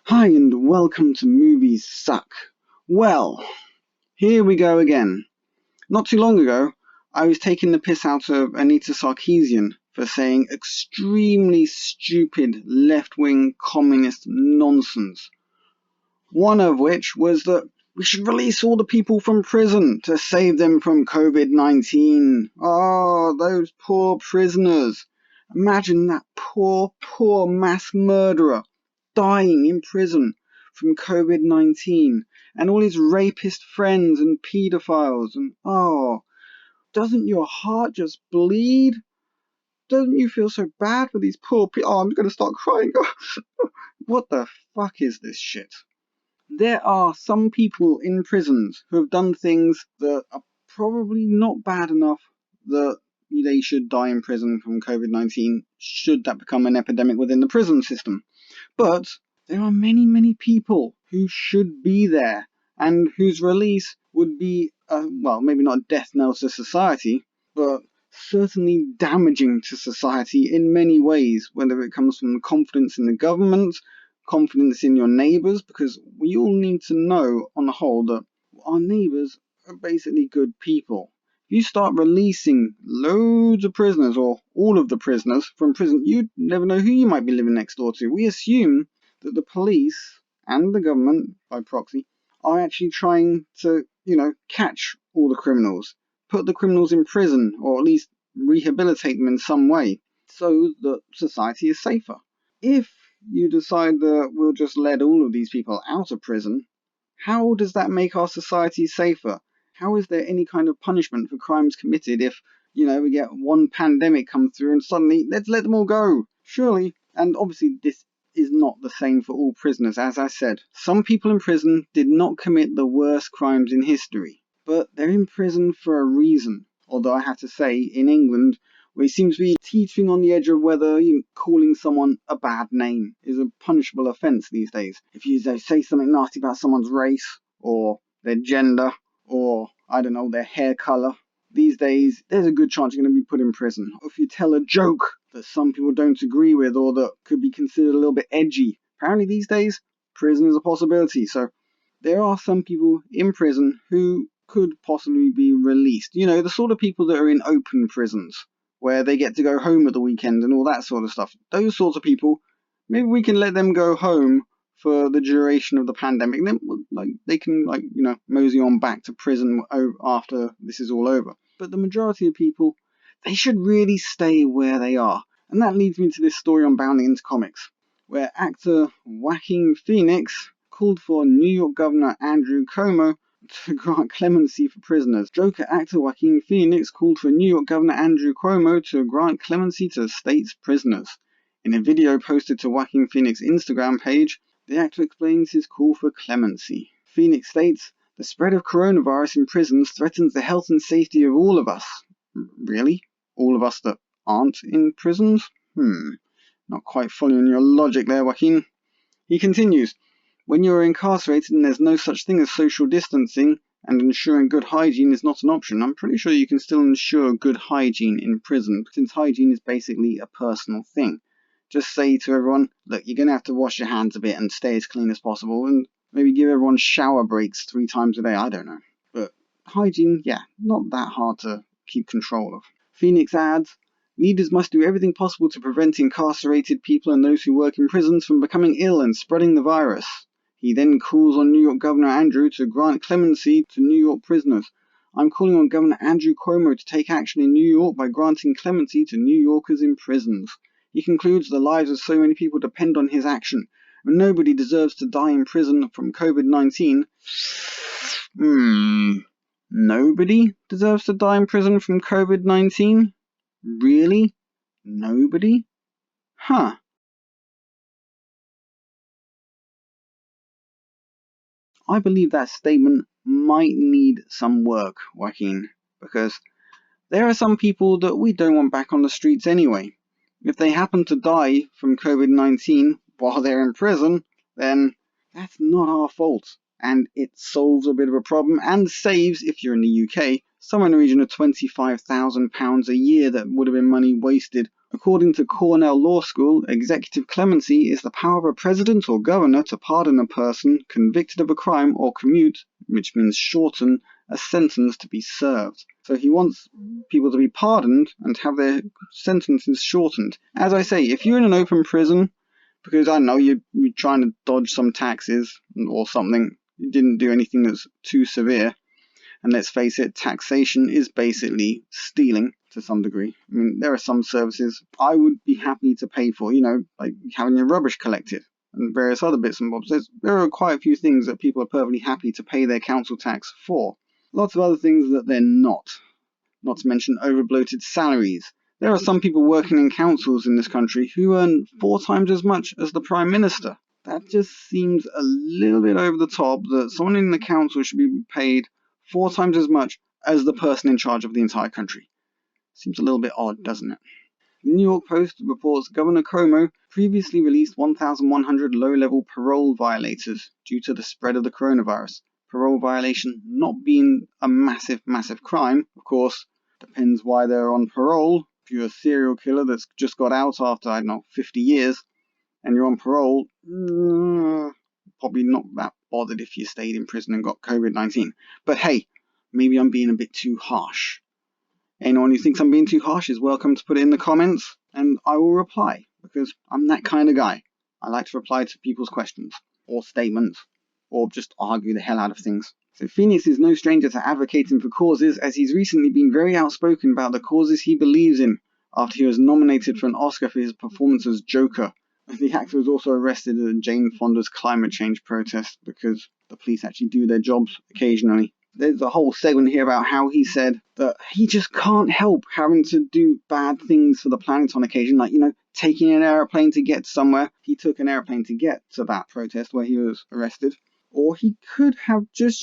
Hi and welcome to Movies Suck. Well, here we go again. Not too long ago, I was taking the piss out of Anita Sarkeesian for saying extremely stupid left-wing communist nonsense. One of which was that we should release all the people from prison to save them from Covid-19. Oh, those poor prisoners. Imagine that poor mass murderer dying in prison from Covid-19 and all his rapist friends and paedophiles and doesn't your heart just bleed? Doesn't you feel so bad for these poor people? Oh, I'm going to start crying. What the fuck is this shit? There are some people in prisons who have done things that are probably not bad enough that they should die in prison from Covid-19 should that become an epidemic within the prison system. But there are many people who should be there and whose release would be, maybe not a death knell to society, but certainly damaging to society in many ways, whether it comes from confidence in the government, confidence in your neighbours, because we all need to know on the whole that our neighbours are basically good people. If you start releasing loads of prisoners, or all of the prisoners from prison, you never know who you might be living next door to. We assume that the police and the government, by proxy, are actually trying to, catch all the criminals, put the criminals in prison, or at least rehabilitate them in some way, so that society is safer. If you decide that we'll just let all of these people out of prison, how does that make our society safer? How is there any kind of punishment for crimes committed if, we get one pandemic come through and suddenly let's let them all go? Surely, and obviously this is not the same for all prisoners, as I said. Some people in prison did not commit the worst crimes in history, but they're in prison for a reason. Although I have to say, in England, we seem to be teetering on the edge of whether calling someone a bad name is a punishable offence these days. If you say something nasty about someone's race, or their gender, or, I don't know, their hair colour, these days there's a good chance you're going to be put in prison. Or if you tell a joke that some people don't agree with or that could be considered a little bit edgy, apparently these days prison is a possibility. So there are some people in prison who could possibly be released. The sort of people that are in open prisons, where they get to go home at the weekend and all that sort of stuff. Those sorts of people, maybe we can let them go home for the duration of the pandemic. Then, they can, mosey on back to prison after this is all over. But the majority of people, they should really stay where they are. And that leads me to this story on Bounding into Comics, where actor Joaquin Phoenix called for New York Governor Andrew Cuomo to grant clemency for prisoners. Joker actor Joaquin Phoenix called for New York Governor Andrew Cuomo to grant clemency to the state's prisoners. In a video posted to Joaquin Phoenix's Instagram page, the actor explains his call for clemency. Phoenix states, "The spread of coronavirus in prisons threatens the health and safety of all of us." Really? All of us that aren't in prisons? Not quite following your logic there, Joaquin. He continues, "When you're incarcerated and there's no such thing as social distancing, and ensuring good hygiene is not an option, I'm pretty sure you can still ensure good hygiene in prison, since hygiene is basically a personal thing. Just say to everyone, look, you're going to have to wash your hands a bit and stay as clean as possible, and maybe give everyone shower breaks 3 times a day, I don't know. But hygiene, not that hard to keep control of." Phoenix adds, "Leaders must do everything possible to prevent incarcerated people and those who work in prisons from becoming ill and spreading the virus." He then calls on New York Governor Andrew to grant clemency to New York prisoners. "I'm calling on Governor Andrew Cuomo to take action in New York by granting clemency to New Yorkers in prisons." He concludes, "The lives of so many people depend on his action, and nobody deserves to die in prison from COVID-19. Nobody deserves to die in prison from COVID-19? Really? Nobody? Huh. I believe that statement might need some work, Joaquin, because there are some people that we don't want back on the streets anyway. If they happen to die from COVID-19 while they're in prison, then that's not our fault. And it solves a bit of a problem and saves, if you're in the UK, somewhere in the region of £25,000 a year that would have been money wasted According to Cornell Law School, executive clemency is the power of a president or governor to pardon a person convicted of a crime or commute, which means shorten, a sentence to be served. So he wants people to be pardoned and have their sentences shortened. As I say, if you're in an open prison, because I don't know, you're trying to dodge some taxes or something, you didn't do anything that's too severe, and let's face it, taxation is basically stealing to some degree. I mean, there are some services I would be happy to pay for, like having your rubbish collected and various other bits and bobs. There are quite a few things that people are perfectly happy to pay their council tax for. Lots of other things that they're not. Not to mention over-bloated salaries. There are some people working in councils in this country who earn 4 times as much as the Prime Minister. That just seems a little bit over the top, that someone in the council should be paid 4 times as much as the person in charge of the entire country. Seems a little bit odd, doesn't it? The New York Post reports Governor Cuomo previously released 1,100 low-level parole violators due to the spread of the coronavirus. Parole violation not being a massive crime, of course, depends why they're on parole. If you're a serial killer that's just got out after, 50 years, and you're on parole, probably not that bothered if you stayed in prison and got COVID-19. But hey, maybe I'm being a bit too harsh. Anyone who thinks I'm being too harsh is welcome to put it in the comments, and I will reply, because I'm that kind of guy. I like to reply to people's questions, or statements, or just argue the hell out of things. So Phoenix is no stranger to advocating for causes, as he's recently been very outspoken about the causes he believes in, after he was nominated for an Oscar for his performance as Joker. The actor was also arrested at Jane Fonda's climate change protest, because the police actually do their jobs occasionally. There's a whole segment here about how he said that he just can't help having to do bad things for the planet on occasion, like, taking an airplane to get somewhere. He took an airplane to get to that protest where he was arrested. Or he could have just,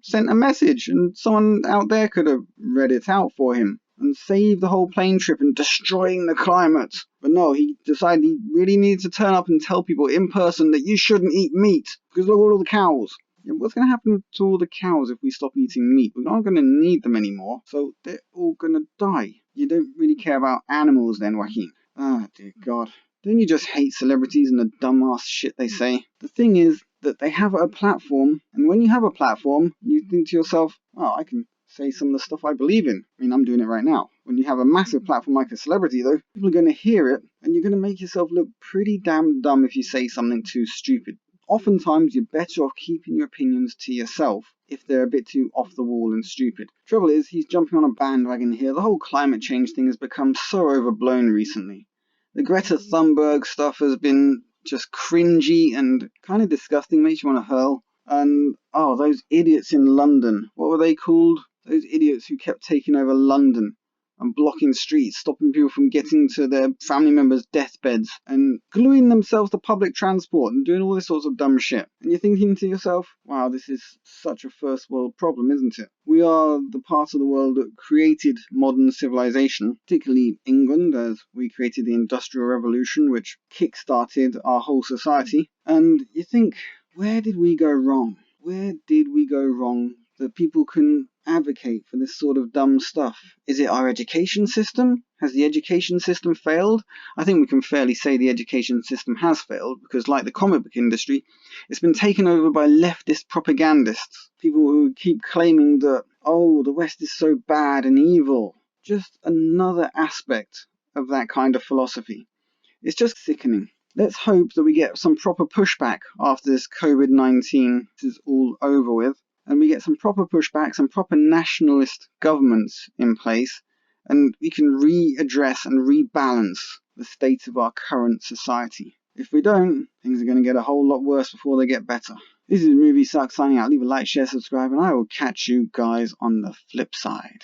sent a message and someone out there could have read it out for him and saved the whole plane trip and destroying the climate. But no, he decided he really needed to turn up and tell people in person that you shouldn't eat meat because look at all the cows. What's going to happen to all the cows if we stop eating meat? We're not going to need them anymore, so they're all going to die. You don't really care about animals then, Joaquin. Ah, dear God. Don't you just hate celebrities and the dumbass shit they say? The thing is that they have a platform, and when you have a platform, you think to yourself, oh, I can say some of the stuff I believe in. I mean, I'm doing it right now. When you have a massive platform like a celebrity, though, people are going to hear it, and you're going to make yourself look pretty damn dumb if you say something too stupid. Oftentimes, you're better off keeping your opinions to yourself if they're a bit too off the wall and stupid. Trouble is, he's jumping on a bandwagon here. The whole climate change thing has become so overblown recently. The Greta Thunberg stuff has been just cringy and kind of disgusting, makes you want to hurl. And, those idiots in London, what were they called? Those idiots who kept taking over London and blocking streets, stopping people from getting to their family members' deathbeds, and gluing themselves to public transport and doing all this sorts of dumb shit. And you're thinking to yourself, wow, this is such a first world problem, isn't it? We are the part of the world that created modern civilization, particularly England, as we created the Industrial Revolution, which kick-started our whole society. And you think, where did we go wrong? Where did we go wrong that people can advocate for this sort of dumb stuff? Is it our education system? Has the education system failed? I think we can fairly say the education system has failed because, like the comic book industry, it's been taken over by leftist propagandists. People who keep claiming that, the West is so bad and evil. Just another aspect of that kind of philosophy. It's just sickening. Let's hope that we get some proper pushback after this COVID-19 is all over with, and we get some proper pushback, some proper nationalist governments in place, and we can readdress and rebalance the state of our current society. If we don't, things are going to get a whole lot worse before they get better. This is Movie Sucks signing out. Leave a like, share, subscribe, and I will catch you guys on the flip side.